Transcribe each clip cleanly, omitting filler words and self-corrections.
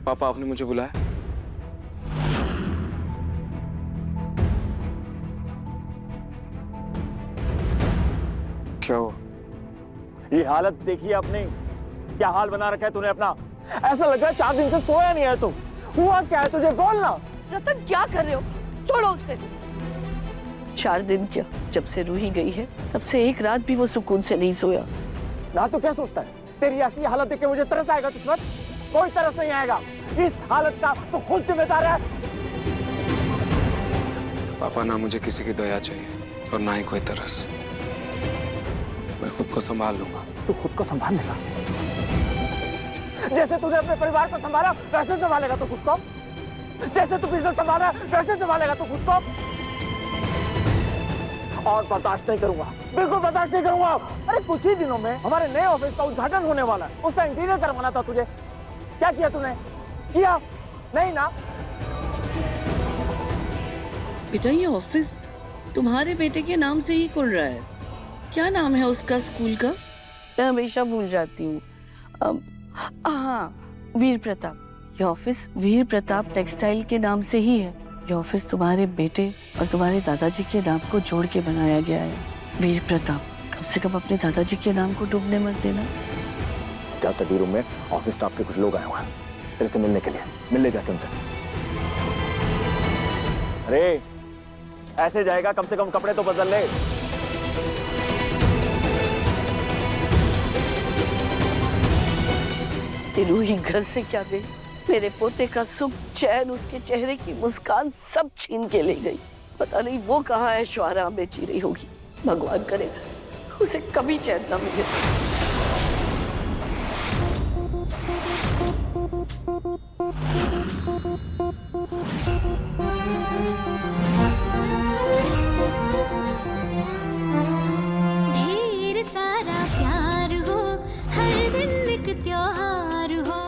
पापा, आपने मुझे बुलाया? क्या हुआ? ये हालत देखिए आपने, क्या हाल बना रखा है तूने अपना। ऐसा लग रहा है 4 दिन से सोया नहीं है तू। हुआ क्या है तुझे, बोलना। रतन क्या कर रहे हो, छोड़ो उसे। 4 दिन क्या, जब से रूही गई है तब से एक रात भी वो सुकून से नहीं सोया। ना तो क्या सोचता है, तेरी ऐसी हालत देख के मुझे तरस आएगा किस्मत? कोई तरस नहीं आएगा, इस हालत का तो खुद जिम्मेदार है। पापा, ना मुझे किसी की दया चाहिए और ना ही कोई तरस। मैं खुद को संभाल लूंगा। तू खुद को संभाल लेगा? जैसे तूने अपने परिवार को संभाला वैसे संभालेगा तू खुद को? जैसे तू बिजनेस संभाला वैसे संभालेगा तू खुद को? और बर्दाश्त नहीं करूंगा, बिल्कुल बर्दाश्त नहीं करूंगा। अरे कुछ ही दिनों में हमारे नए ऑफिस का उद्घाटन होने वाला है, उसका इंटीरियर करवाना था तुझे। क्या किया तूने? किया नहीं ना? बेटा, ये ऑफिस तुम्हारे बेटे के नाम से ही खुल रहा है। क्या नाम है उसका स्कूल का? मैं हमेशा भूल जाती हूँ। हाँ, वीर प्रताप। ये ऑफिस वीर प्रताप टेक्सटाइल के नाम से ही है। ये ऑफिस तुम्हारे बेटे और तुम्हारे दादाजी के नाम को जोड़ के बनाया गया है। वीर प्रताप, कम से कम अपने दादाजी के नाम को डूबने मत देना। क्या तभी रूम में ऑफिस स्टाफ के कुछ लोग आए हुए हैं तेरे से मिलने के लिए, मिल ले जाके उनसे। अरे ऐसे जाएगा, कम से कम कपड़े तो बदल ले। रूही घर से क्या गई, मेरे पोते का सुख चैन, उसके चेहरे की मुस्कान सब छीन के ले गई। पता नहीं वो कहाँ है, शुआरा में जी रही होगी। भगवान करे उसे कभी चैन न मिले। ढेर सारा प्यार हो, हर दिन एक त्योहार हो,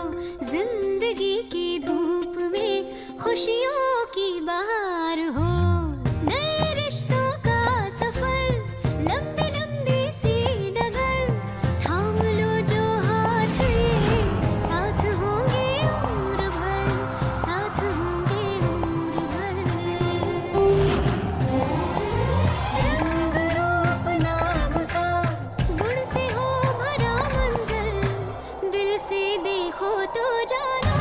जिंदगी की धूप में खुशियों की बहार हो। नए रिश्तों का सफर, लंबी लंबी सी डगर, थाम लो जो हाथ ये, साथ होंगे उम्र भर, साथ होंगे उम्र भर। रंग रूप नाम का, गुण से हो भरा मंजर, दिल से देखो तो जानो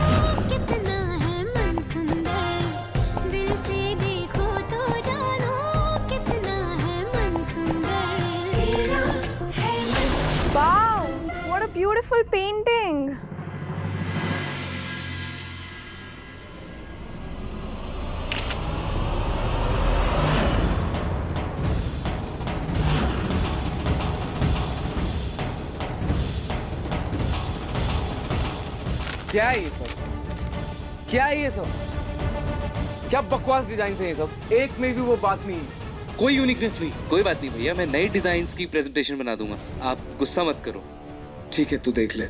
कितना है मन सुंदर। दिल से देखो तो जानो कितना है मन सुंदर। तेरा है मन। Wow, what a beautiful painting. क्या है ये सब? क्या है ये सब? क्या बकवास डिजाइन है ये सब? एक में भी वो बात नहीं है। कोई यूनिकनेस नहीं। कोई बात नहीं भैया, मैं नई डिजाइन्स की प्रेजेंटेशन बना दूंगा, आप गुस्सा मत करो। ठीक है, तू देख ले।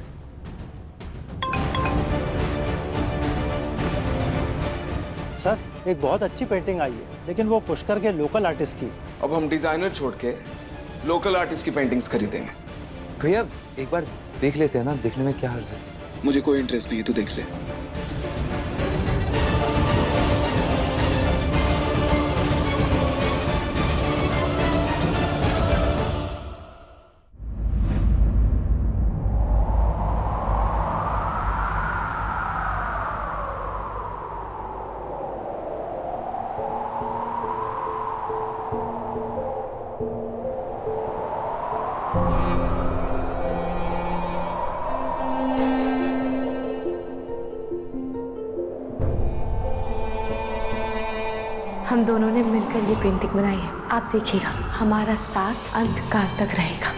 सर, एक बहुत अच्छी पेंटिंग आई है, लेकिन वो पुष्कर के लोकल आर्टिस्ट की। अब हम डिजाइनर छोड़ के लोकल आर्टिस्ट की पेंटिंग्स खरीदेंगे। भैया एक बार देख लेते हैं ना, देखने में क्या हर्ज है। मुझे कोई इंटरेस्ट नहीं है, तू देख ले। हम दोनों ने मिलकर ये पेंटिंग बनाई है। आप देखिएगा, हमारा साथ अंतकाल तक रहेगा।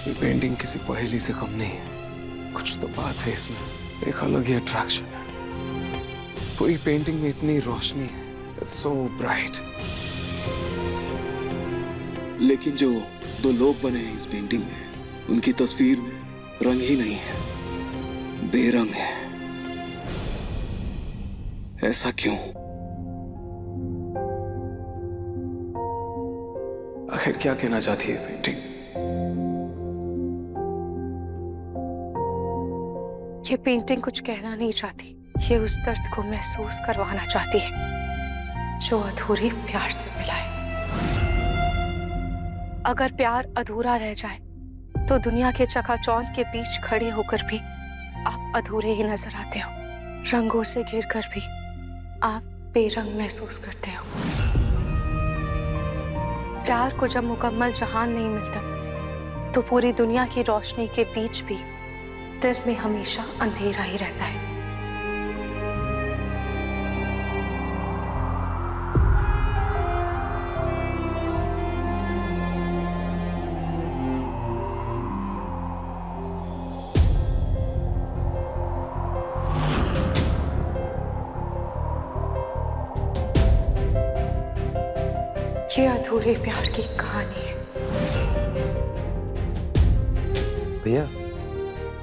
ये पेंटिंग किसी पहेली से कम नहीं है। कुछ तो बात है इसमें, एक अलग ही अट्रैक्शन है। पूरी पेंटिंग में इतनी रोशनी है, इट्स सो ब्राइट। लेकिन जो दो लोग बने हैं इस पेंटिंग में, उनकी तस्वीर में रंग ही नहीं है, बेरंग है। ऐसा क्यों? आखिर क्या कहना चाहती है पेंटिंग? ये पेंटिंग कुछ कहना नहीं चाहती, ये उस दर्द को महसूस करवाना चाहती है जो अधूरे प्यार से मिला है। अगर प्यार अधूरा रह जाए तो दुनिया के चकाचौंध के बीच खड़े होकर भी आप अधूरे ही नजर आते हो। रंगों से घिर कर भी आप बेरंग महसूस करते हो। प्यार को जब मुकम्मल जहान नहीं मिलता तो पूरी दुनिया की रोशनी के बीच भी दिल में हमेशा अंधेरा ही रहता है। ये अधूरे प्यार की कहानी है। भैया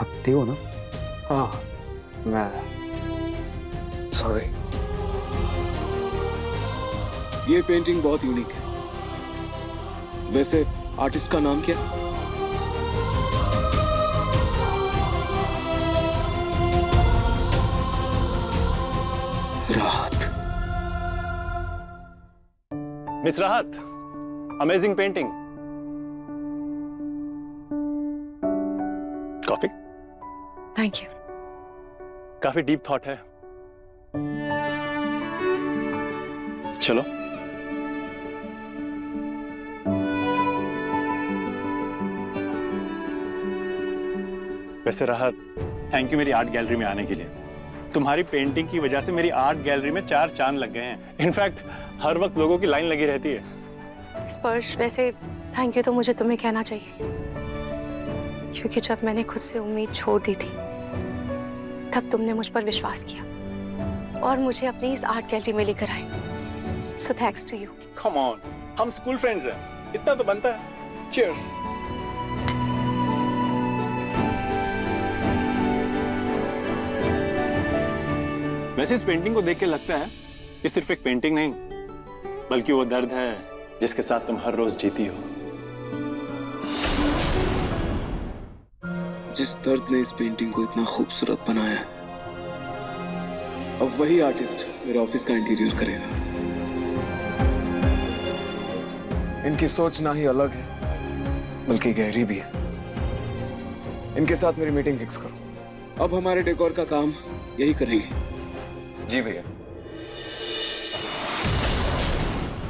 आप ठीक हो ना? हाँ, मैं सॉरी। ये पेंटिंग बहुत यूनिक है। वैसे आर्टिस्ट का नाम क्या? राहत। मिस राहत, amazing painting. Coffee? Thank you. काफी डीप थॉट है। चलो। वैसे राहत, थैंक यू मेरी आर्ट गैलरी में आने के लिए। तुम्हारी पेंटिंग की वजह से मेरी आर्ट गैलरी में 4 चांद लग गए हैं। इनफैक्ट हर वक्त लोगों की लाइन लगी रहती है। स्पर्श, वैसे थैंक यू तो मुझे तुम्हें कहना चाहिए, क्योंकि जब मैंने खुद से उम्मीद छोड़ दी थी तब तुमने मुझ पर विश्वास किया और मुझे अपनी इस आर्ट गैलरी में लेकर आए। So thanks to you. Come on, हम स्कूल फ्रेंड्स हैं, इतना तो बनता है। चीयर्स। वैसे इस पेंटिंग को देख के लगता है ये सिर्फ एक पेंटिंग नहीं, बल्कि वो दर्द है जिसके साथ तुम हर रोज जीती हो। जिस दर्द ने इस पेंटिंग को इतना खूबसूरत बनाया है, अब वही आर्टिस्ट मेरे ऑफिस का इंटीरियर करेगा। इनकी सोच ना ही अलग है बल्कि गहरी भी है। इनके साथ मेरी मीटिंग फिक्स करो। अब हमारे डेकोर का काम यही करेंगे। जी भैया।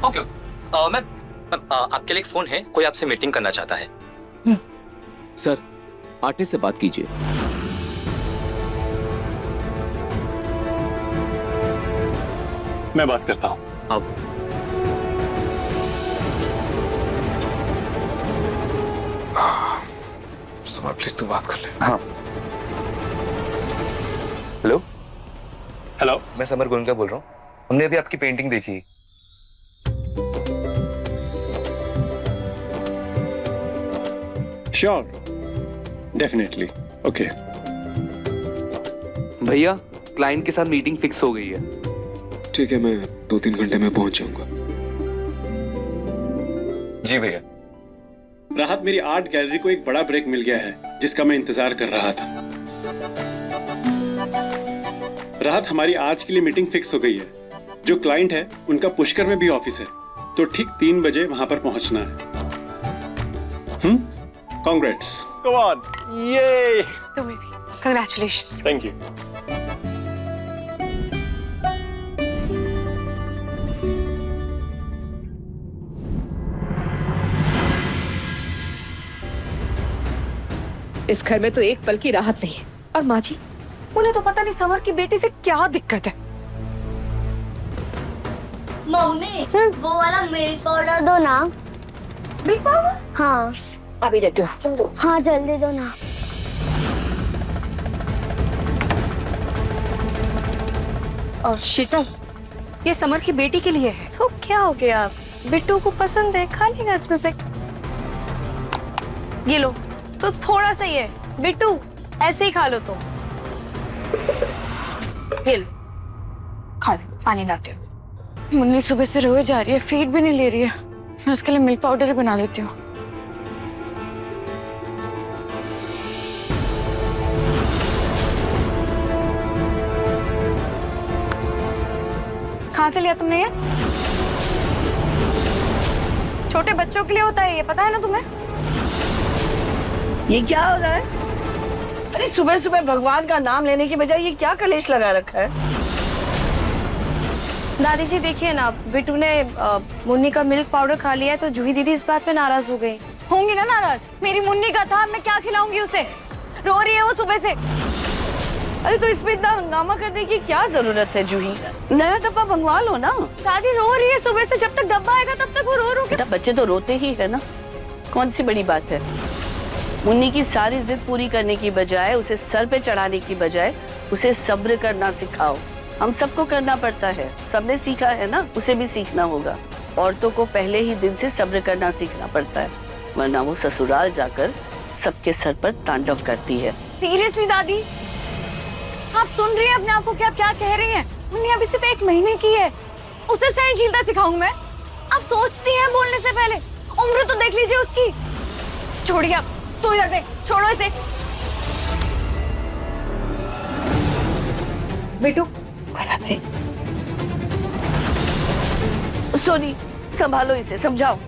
ओके, मैम आपके लिए एक फोन है, कोई आपसे मीटिंग करना चाहता है। सर, आर्टिस्ट से बात कीजिए। मैं बात करता हूँ। अब समर प्लीज तू बात कर ले। हाँ। हेलो हेलो, मैं समर गोलका बोल रहा हूँ। हमने अभी आपकी पेंटिंग देखी। Sure, definitely, okay. भैया, क्लाइंट के साथ मीटिंग फिक्स हो गई है। ठीक है, मैं 2-3 घंटे में पहुंच जाऊंगा। जी भैया। राहत, मेरी आर्ट गैलरी को एक बड़ा ब्रेक मिल गया है जिसका मैं इंतजार कर रहा था। राहत, हमारी आज के लिए मीटिंग फिक्स हो गई है। जो क्लाइंट है उनका पुष्कर में भी ऑफिस है, तो ठीक 3 बजे वहां पर पहुंचना है। कांग्रेट्स। कम ऑन, ये तुम्हें भी कंग्रेचुलेशंस। Thank you. इस घर में तो एक पल की राहत नहीं है। और माँ जी, उन्हें तो पता नहीं समर की बेटी से क्या दिक्कत है। मम्मी, वो वाला मिल्क पाउडर दो ना। Milk powder? हाँ, अभी देती हूँ। हाँ जल्दी दो ना। शीतल, ये समर की बेटी के लिए है। तो क्या हो गया, बिट्टू को पसंद है, खा लेगा इसमें से। ये लो, तो थोड़ा सा ही है बिट्टू, ऐसे ही खा लो तुम। ये लो, खा लो, पानी लाते हो। मुन्नी सुबह से रोए जा रही है, फीड भी नहीं ले रही है। मैं उसके लिए मिल्क पाउडर ही बना देती हूँ। कहाँ से लिया तुमने ये? छोटे बच्चों के लिए होता है ये, पता है ना तुम्हें? ये क्या हो रहा है? अरे सुबह सुबह भगवान का नाम लेने की बजाय ये क्या कलेश लगा रखा है? दादी जी देखिए ना, बिट्टू ने मुन्नी का मिल्क पाउडर खा लिया है, तो जूही दीदी इस बात पे नाराज हो गई। होंगी ना नाराज, मेरी मुन्नी का था, मैं क्या खिलाऊंगी उसे? रो रही है वो सुबह से। अरे तो इसमें इतना हंगामा करने की क्या जरूरत है जूही? नया डब्बा मंगवा लो ना। दादी रो रही है सुबह से, जब तक डब्बा आएगा तब तक वो रो रो के। बेटा बच्चे तो रोते ही है ना, कौन सी बड़ी बात है? मुन्नी की सारी जिद पूरी करने की बजाय, उसे सर पे चढ़ाने की बजाय उसे सब्र करना सिखाओ। हम सबको करना पड़ता है, सबने सीखा है ना, उसे भी सीखना होगा। औरतों को पहले ही दिन से सब्र करना सीखना पड़ता है, वरना वो ससुराल जाकर सबके सर पर तांडव करती है। सीरियसली दादी, आप सुन रही हैं अपने आप को क्या क्या कह रही हैं? मुन्नी अभी सिर्फ 1 महीने की है, उसे सहनशीलता सिखाऊं मैं? आप सोचती हैं बोलने से पहले? उम्र तो देख लीजिए उसकी। छोड़िए आप, तू इधर देख, छोड़ो इसे। बेटू सोनी, संभालो इसे, समझाओ।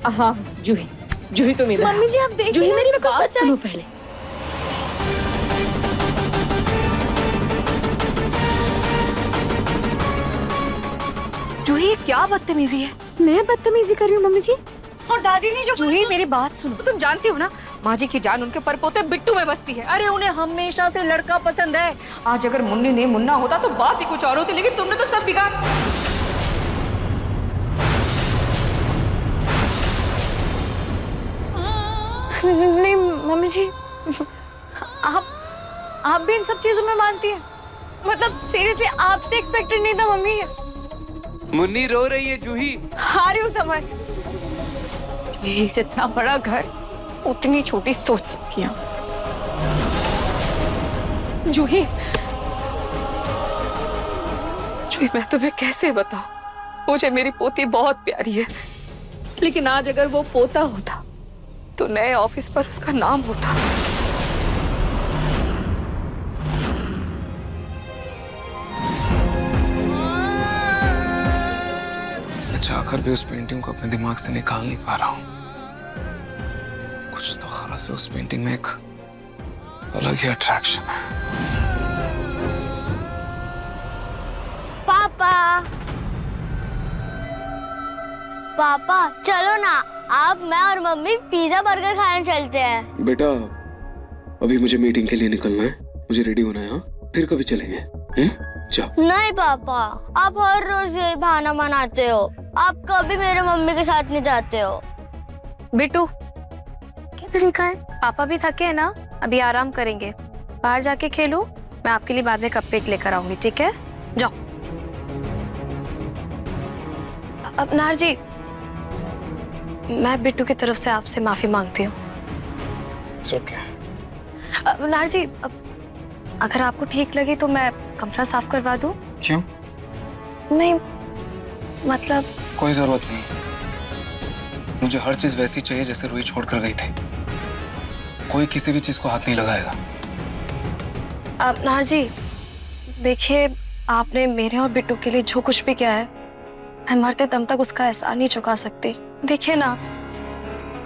हाँ जूही, जूही तुम इधर। मम्मी जी आप देखिए, जूही मेरी बात सुनो पहले। जूही ये क्या बदतमीजी है? मैं बदतमीजी कर रही हूँ मम्मी जी? और दादी ने जो जूही मेरी बात सुनो, तुम जानती हो ना माँ जी की जान उनके परपोते बिट्टू में बसती है। अरे उन्हें हमेशा से लड़का पसंद है। आज अगर मुन्नी ने मुन्ना होता तो बात ही कुछ और होती, लेकिन तुमने तो सब बिगाड़। नहीं मम्मी जी, आप भी इन सब चीजों में मानती हैं? मतलब सीरियसली आपसे एक्सपेक्टेड नहीं था मम्मी ये। मुन्नी रो रही है जूही। आ रही हूँ समझ। ये जितना बड़ा घर उतनी छोटी सोच सकती हैं। जूही, जूही मैं तुम्हें कैसे बताऊं, मुझे मेरी पोती बहुत प्यारी है, लेकिन आज अगर वो पोता होता तो नए ऑफिस पर उसका नाम होता। चाहकर भी उस पेंटिंग को अपने दिमाग से निकाल नहीं पा रहा हूं। कुछ तो खास है उस पेंटिंग में, एक अलग ही अट्रैक्शन है। पापा, पापा चलो ना, आप मैं और मम्मी पिज्जा बर्गर खाने चलते हैं। बेटा अभी मुझे मीटिंग के लिए निकलना है, मुझे रेडी होना है, फिर कभी चलेंगे। जाओ। नहीं पापा, आप हर रोज यही बहाना बनाते हो, आप कभी मेरे मम्मी के साथ नहीं जाते हो। बिट्टू क्या तरीका है? पापा भी थके हैं ना, अभी आराम करेंगे, बाहर जाके खेलो, मैं आपके लिए बाद में कपकेक लेकर आऊंगी, ठीक है? जाओ। अब नार जी, मैं बिट्टू की तरफ से आपसे माफी मांगती हूँ। नार जी, अगर आपको ठीक लगे तो मैं कमरा साफ करवा दूं? क्यों? नहीं मतलब कोई जरूरत नहीं, मुझे हर चीज वैसी चाहिए जैसे रूही छोड़कर गई थी। कोई किसी भी चीज को हाथ नहीं लगाएगा। अब नार जी देखिए, आपने मेरे और बिट्टू के लिए जो कुछ भी किया है, मैं मरते दम तक उसका एहसान नहीं चुका सकती। देखिए ना,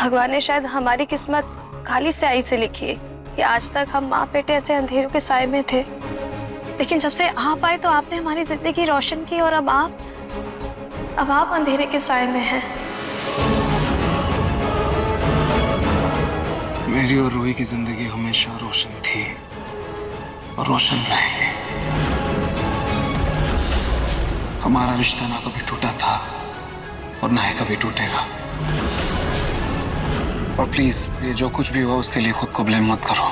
भगवान ने शायद हमारी किस्मत खाली स्याही से लिखी है कि आज तक हम माँ बेटे ऐसे अंधेरों के साए में थे, लेकिन जब से आप आए तो आपने हमारी जिंदगी रोशन की, और अब आप अंधेरे के साए में हैं। मेरी और रूही की जिंदगी हमेशा रोशन थी और रोशन रहेगी। हमारा रिश्ता ना कभी टूटा था और ना ही कभी टूटेगा। और प्लीज ये जो कुछ भी हुआ उसके लिए खुद को ब्लेम मत करो।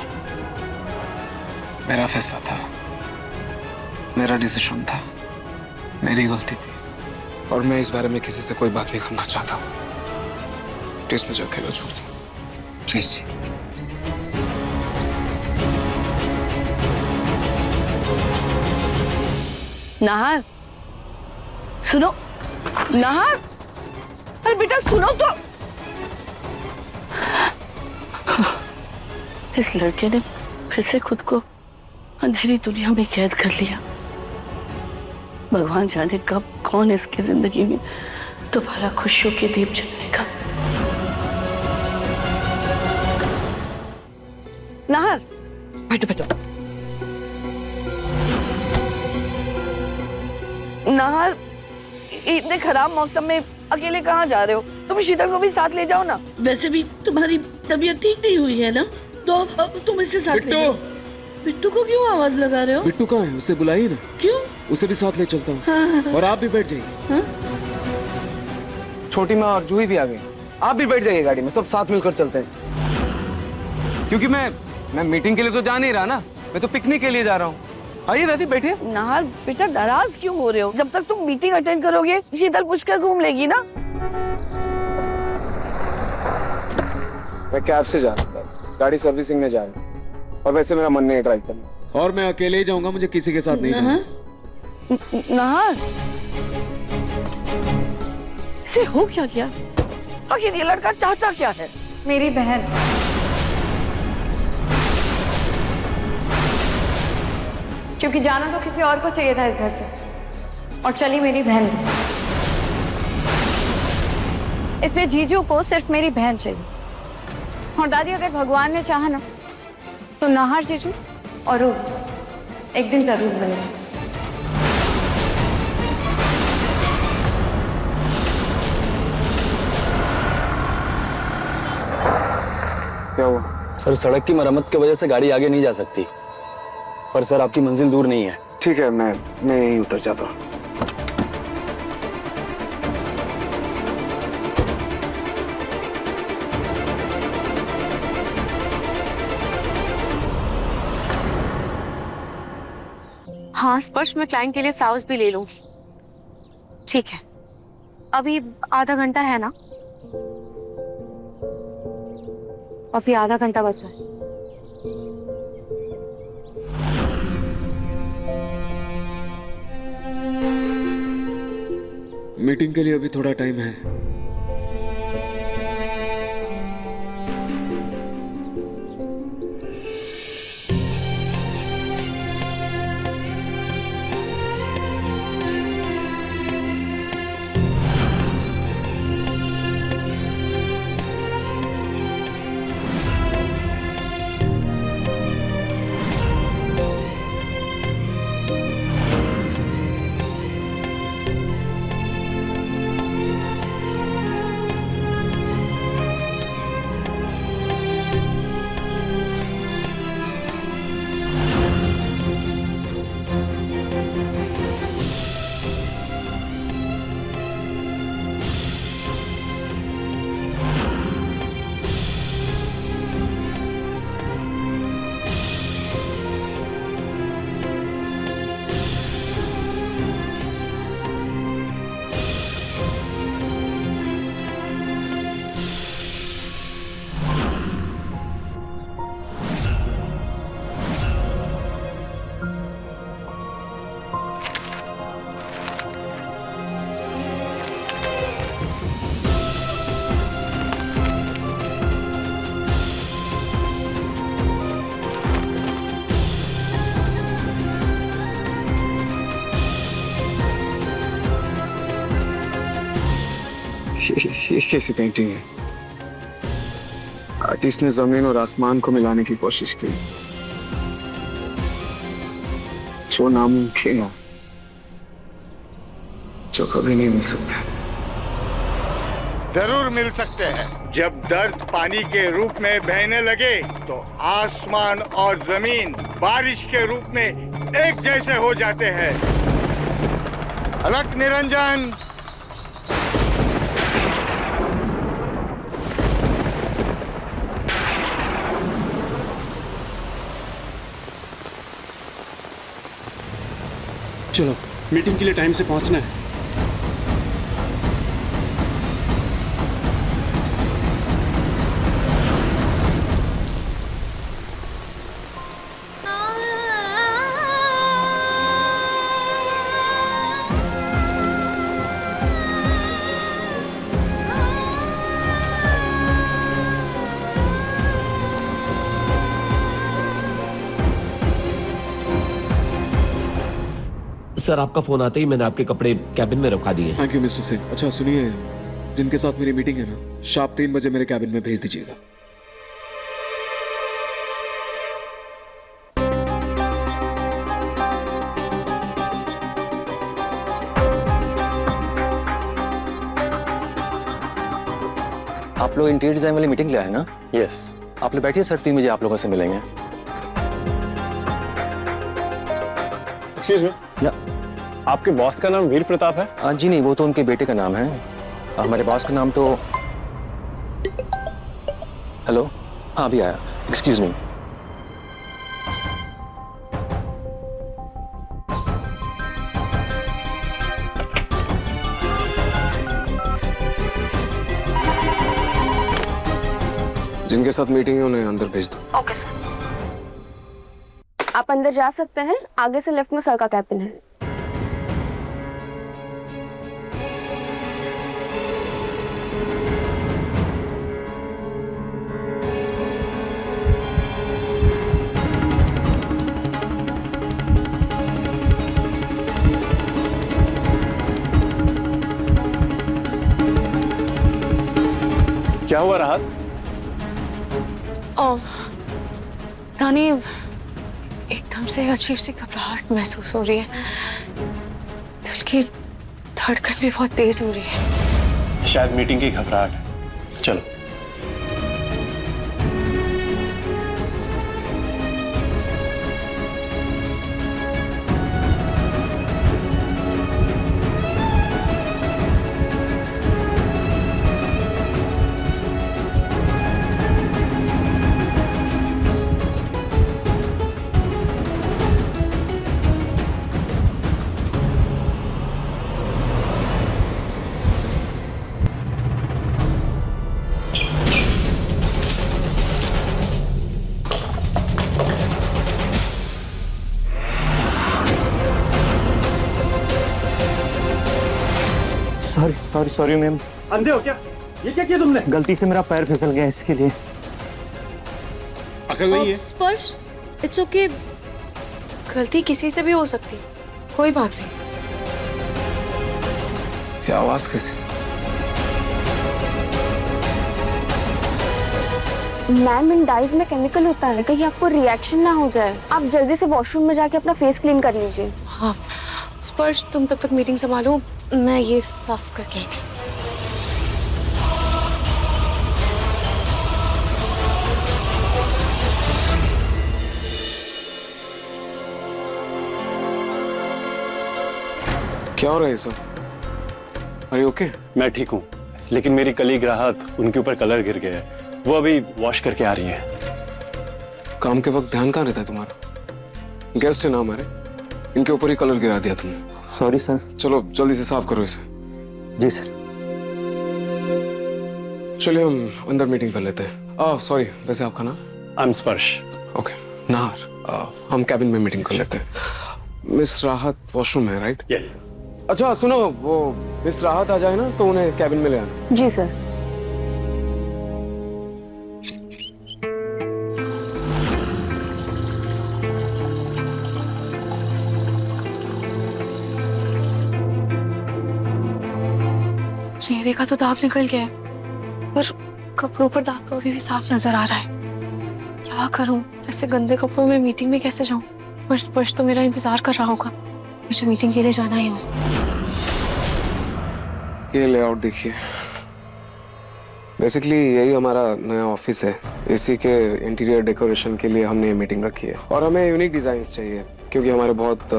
मेरा फैसला था, मेरा डिसीजन था, मेरी गलती थी और मैं इस बारे में किसी से कोई बात नहीं करना चाहता। प्लीज मुझे अकेला छोड़ दो, प्लीज। नाहर, सुनो। नाहर, अरे बेटा सुनो तो। इस लड़के ने फिर से खुद को अंधेरी दुनिया में कैद कर लिया। भगवान जाने कब कौन इसकी जिंदगी में दोबारा खुशियों के दीप जलाएगा। नाहर, बैठो बैठो। नाहर, इतने खराब मौसम में अकेले कहाँ जा रहे हो? तुम शीतल को भी साथ ले जाओ ना। वैसे भी तुम्हारी तबीयत ठीक नहीं हुई है ना, तो तुम इससे साथ ले जाओ। बिट्टू को क्यों आवाज लगा रहे हो? बिट्टू कहाँ है? उसे बुलाइए ना। क्यों? उसे भी साथ ले चलता हूँ। हाँ। और आप भी बैठ जाइए। हाँ? छोटी माँ और जूही भी आ गई, आप भी बैठ जाइए गाड़ी में, सब साथ मिलकर चलते हैं। क्योंकि मैं मीटिंग के लिए तो जा नहीं रहा ना, मैं तो पिकनिक के लिए जा रहा हूँ। आइए दादी बैठिए। नाहर बेटा, नाराज क्यों हो रहे हो? जब तक तुम मीटिंग अटेंड करोगे शीतल पुष्कर घूम लेगी ना। मैं कैब से जा रहा हूँ, गाड़ी सर्विसिंग में जा रहा हूँ, और वैसे मेरा मन नहीं है ड्राइव करना। और मैं अकेले ही जाऊंगा, मुझे किसी के साथ नहीं जाना। नाहर, इसे हो क्या गया? आखिर ये लड़का चाहता क्या है? मेरी बहन। क्योंकि जाना तो किसी और को चाहिए था इस घर से, और चली मेरी बहन। इसलिए जीजू को सिर्फ मेरी बहन चाहिए। और दादी, अगर भगवान ने चाहा ना तो नाहर जीजू और रूही एक दिन जरूर बनेंगे। क्या हुआ? सर, सड़क की मरम्मत की वजह से गाड़ी आगे नहीं जा सकती। पर सर, आपकी मंजिल दूर नहीं है। ठीक है, मैं यहीं उतर जाता हूँ। हाँ स्पर्श, मैं क्लाइंट के लिए फ्लावर्स भी ले लूंगी। ठीक है, अभी आधा घंटा है ना? अभी आधा घंटा बचा है। मीटिंग के लिए अभी थोड़ा टाइम है। ये कैसी पेंटिंग है? आर्टिस्ट ने जमीन और आसमान को मिलाने की कोशिश की, जो नामुमकिन हो, जो कभी नहीं मिल सकता। जरूर मिल सकते हैं। जब दर्द पानी के रूप में बहने लगे तो आसमान और जमीन बारिश के रूप में एक जैसे हो जाते हैं। अलक निरंजन। चलो मीटिंग के लिए टाइम से पहुंचना है। सर आपका फोन आते ही मैंने आपके कपड़े कैबिन में रखवा दिए। Thank you mister Singh. अच्छा सुनिए, जिनके साथ मेरी मीटिंग है ना, शार्प 3 बजे मेरे कैबिन में भेज दीजिएगा। आप लोग इंटीरियर डिजाइन वाली मीटिंग ले आए ना? यस। आप लोग बैठिए सर, 3 बजे आप लोगों से मिलेंगे। एक्सक्यूज मी, आपके बॉस का नाम वीर प्रताप है? जी नहीं, वो तो उनके बेटे का नाम है। हमारे बॉस का नाम तो... हेलो, हाँ अभी आया। Excuse me. जिनके साथ मीटिंग है उन्हें अंदर भेज दो। Okay sir. आप अंदर जा सकते हैं, आगे से लेफ्ट में सर का कैबिन है। क्या हुआ राहत? तानी, एकदम से अजीब सी घबराहट महसूस हो रही है। दिल की धड़कन भी बहुत तेज हो रही है। शायद मीटिंग की घबराहट है। चलो। Sorry ma'am. अंधे हो क्या? ये क्या किया तुमने? गलती से मेरा पैर फिसल गया, इसके लिए। अकल नहीं है? स्पर्श, इट्स ओके। गलती किसी से भी हो सकती, कोई बात नहीं। ये आवाज कैसी? मैम, इन डाइज में केमिकल होता है, कहीं आपको रिएक्शन ना हो जाए। आप जल्दी से वॉशरूम में जाके अपना फेस क्लीन कर लीजिए। हाँ स्पर्श, तुम तब तक मीटिंग संभालो, मैं ये साफ करके आई थी। क्या हो रहा है ये सब? अरे ओके? मैं ठीक हूँ, लेकिन मेरी कलीग राहत, उनके ऊपर कलर गिर गया है। वो अभी वॉश करके आ रही है। काम के वक्त ध्यान कहाँ रहता है तुम्हारा? गेस्ट है ना हमारे, इनके ऊपर ही कलर गिरा दिया तुमने। Sorry sir. चलो जल्दी से साफ करो इसे। जी सर। चलिए हम अंदर मीटिंग कर लेते हैं। सॉरी, वैसे आपका नाम? आई एम स्पर्श। ओके, नाहर। हम कैबिन में मीटिंग कर लेते हैं। मिस राहत वॉशरूम है, राइट? यस। अच्छा सुनो, वो मिस राहत आ जाए ना तो उन्हें कैबिन में ले आना। जी सर। चेहरे का तो दाग निकल गया है, पर कपड़ों पर दाग तो अभी भी साफ नजर आ रहा है। क्या करूं? ऐसे गंदे कपड़ों में मीटिंग में कैसे जाऊं? पर स्पर्श तो मेरा इंतजार कर रहा होगा, मुझे मीटिंग के लिए जाना ही होगा। ये लेआउट देखिए, बेसिकली यही हमारा नया ऑफिस है। इसी के इंटीरियर डेकोरेशन के लिए हमने ये मीटिंग रखी है। और हमें यूनिक डिजाइन्स चाहिए, क्योंकि हमारे बहुत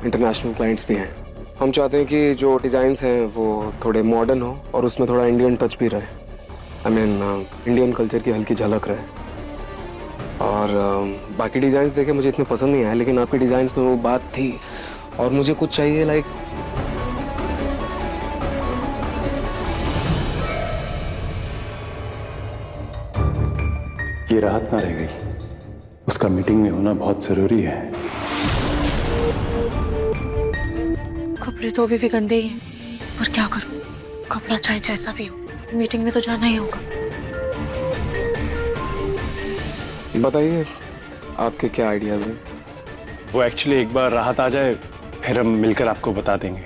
इंटरनेशनल क्लाइंट्स भी हैं। हम चाहते हैं कि जो डिजाइन्स हैं वो थोड़े मॉडर्न हो और उसमें थोड़ा इंडियन टच भी रहे। आई मीन इंडियन कल्चर की हल्की झलक रहे। और बाकी डिजाइन्स देखे मुझे इतने पसंद नहीं आए, लेकिन आपके डिजाइन्स में वो बात थी, और मुझे कुछ चाहिए लाइक ये राहत ना रह गई, उसका मीटिंग में होना बहुत जरूरी है। कपड़े तो अभी भी गंदे ही हैं, और क्या करूं? कपड़ा चाहे जैसा भी हो, मीटिंग में तो जाना ही होगा। बताइए आपके क्या आइडियाज हैं? वो एक्चुअली एक बार राहत आ जाए फिर हम मिलकर आपको बता देंगे।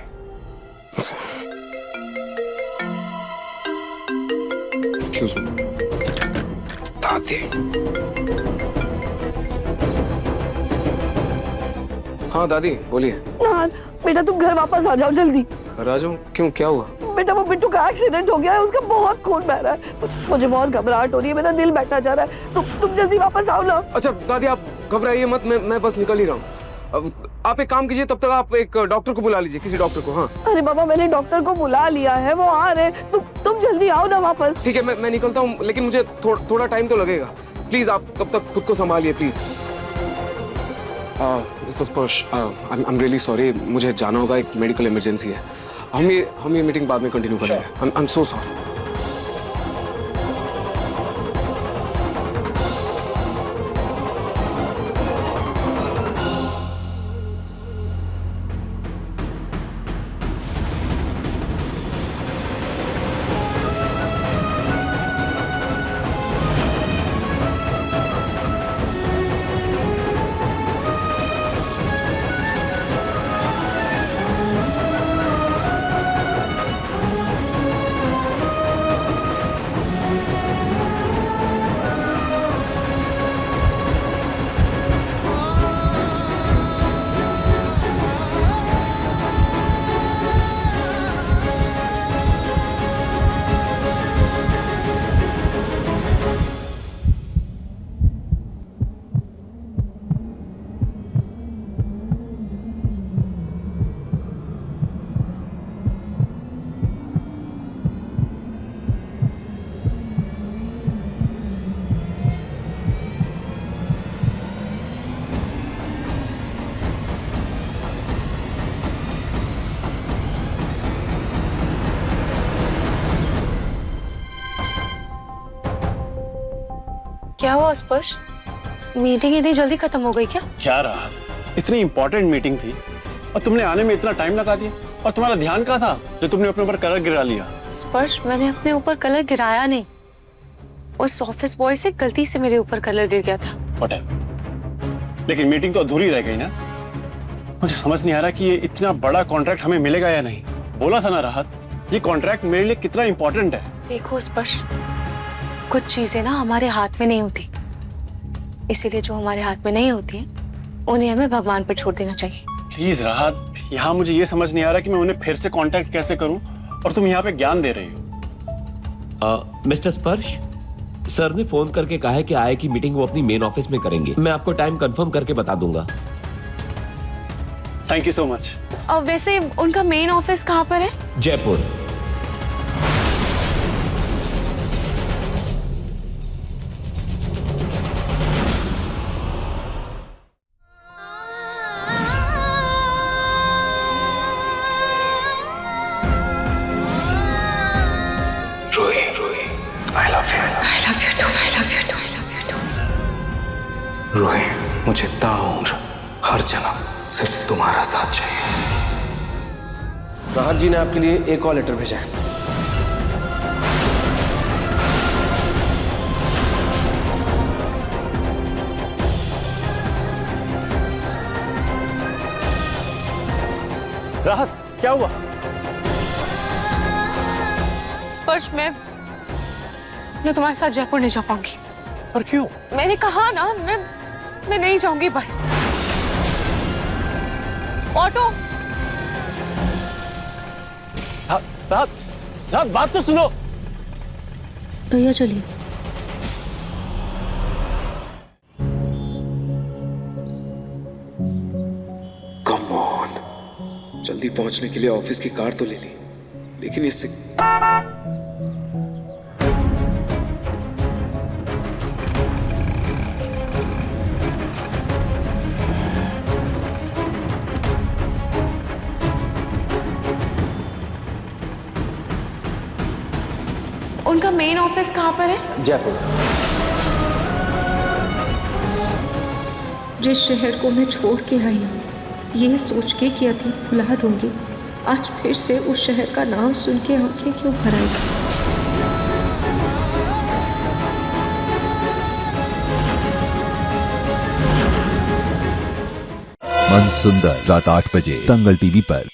Excuse me. दादी। हाँ दादी बोलिए। नार, बेटा तुम घर वापस आ जाओ जल्दी। घर आ जाऊं? क्यों, क्या हुआ? बेटा वो बिट्टू का एक्सीडेंट हो गया है, उसका बहुत खून बह रहा है। मुझे बहुत घबराहट हो रही है, मेरा दिल बैठा जा रहा है। तुम जल्दी वापस आओ ना। अच्छा दादी आप घबराइए मत, मैं बस निकल ही रहा हूँ। आप एक काम कीजिए, तब तक आप एक डॉक्टर को बुला लीजिए, किसी डॉक्टर को। हाँ अरे बाबा मैंने डॉक्टर को बुला लिया है, वो आ रहे। तुम जल्दी आओ ना वापस। ठीक है मैं निकलता हूँ, लेकिन मुझे थोड़ा टाइम तो लगेगा। प्लीज आप तब तक खुद को संभालिए प्लीज। मिस्टर स्पर्श, आई एम रियली सॉरी, मुझे जाना होगा, एक मेडिकल इमरजेंसी है। हम ये मीटिंग बाद में कंटिन्यू करेंगे। I am so sorry. क्या हुआ स्पर्श? मीटिंग इतनी जल्दी खत्म हो गई क्या? क्या रहा, इतनी इंपॉर्टेंट मीटिंग थी और तुमने आने में इतना टाइम लगा दिया। और तुम्हारा ध्यान कहाँ था जो तुमने अपने ऊपर कलर गिरा लिया? स्पर्श मैंने अपने ऊपर कलर गिराया नहीं, उस ऑफिस बॉय से गलती से मेरे ऊपर कलर गिर गया था। Whatever। लेकिन मीटिंग तो अधूरी रह गई ना। मुझे समझ नहीं आ रहा कि ये इतना बड़ा कॉन्ट्रैक्ट हमें मिलेगा या नहीं। बोला था ना राहत, ये कॉन्ट्रैक्ट मेरे लिए कितना इंपॉर्टेंट है। देखो स्पर्श, कुछ चीजें ना हमारे हाथ में नहीं होती, इसीलिए जो हमारे हाथ में नहीं होती हैं, उन्हें हमें भगवान पर छोड़ देना चाहिए। प्लीज राहत, यहाँ मुझे ये समझ नहीं आ रहा कि मैं उन्हें फिर से कांटेक्ट कैसे करूं और तुम यहाँ पे ज्ञान दे रही हो। मिस्टर स्पर्श, सर ने फोन करके कहा है कि आय की मीटिंग वो अपनी मेन ऑफिस में करेंगे। मैं आपको टाइम कंफर्म करके बता दूंगा। Thank you so much. वैसे उनका मेन ऑफिस कहाँ पर है? जयपुर। रोही, मुझे ताउम्र हर जन्म सिर्फ तुम्हारा साथ चाहिए। राहत जी ने आपके लिए एक और लेटर भेजा है। राहत क्या हुआ? स्पर्श मैं तुम्हारे साथ जयपुर नहीं जा पाऊंगी। पर क्यों? मैंने कहा ना, मैं नहीं जाऊंगी बस। ऑटो। राहत बात तो सुनो। भैया चलिए। कम ऑन, जल्दी पहुंचने के लिए ऑफिस की कार तो ले ली, लेकिन इससे उनका मेन ऑफिस कहाँ पर है? जयपुर। जिस शहर को मैं छोड़ के आई हूँ, ये सोच के कि अतीत भुला दूंगी, आज फिर से उस शहर का नाम सुन के आंखें क्यों भर आई? मन सुंदर रात 8 बजे दंगल टीवी पर।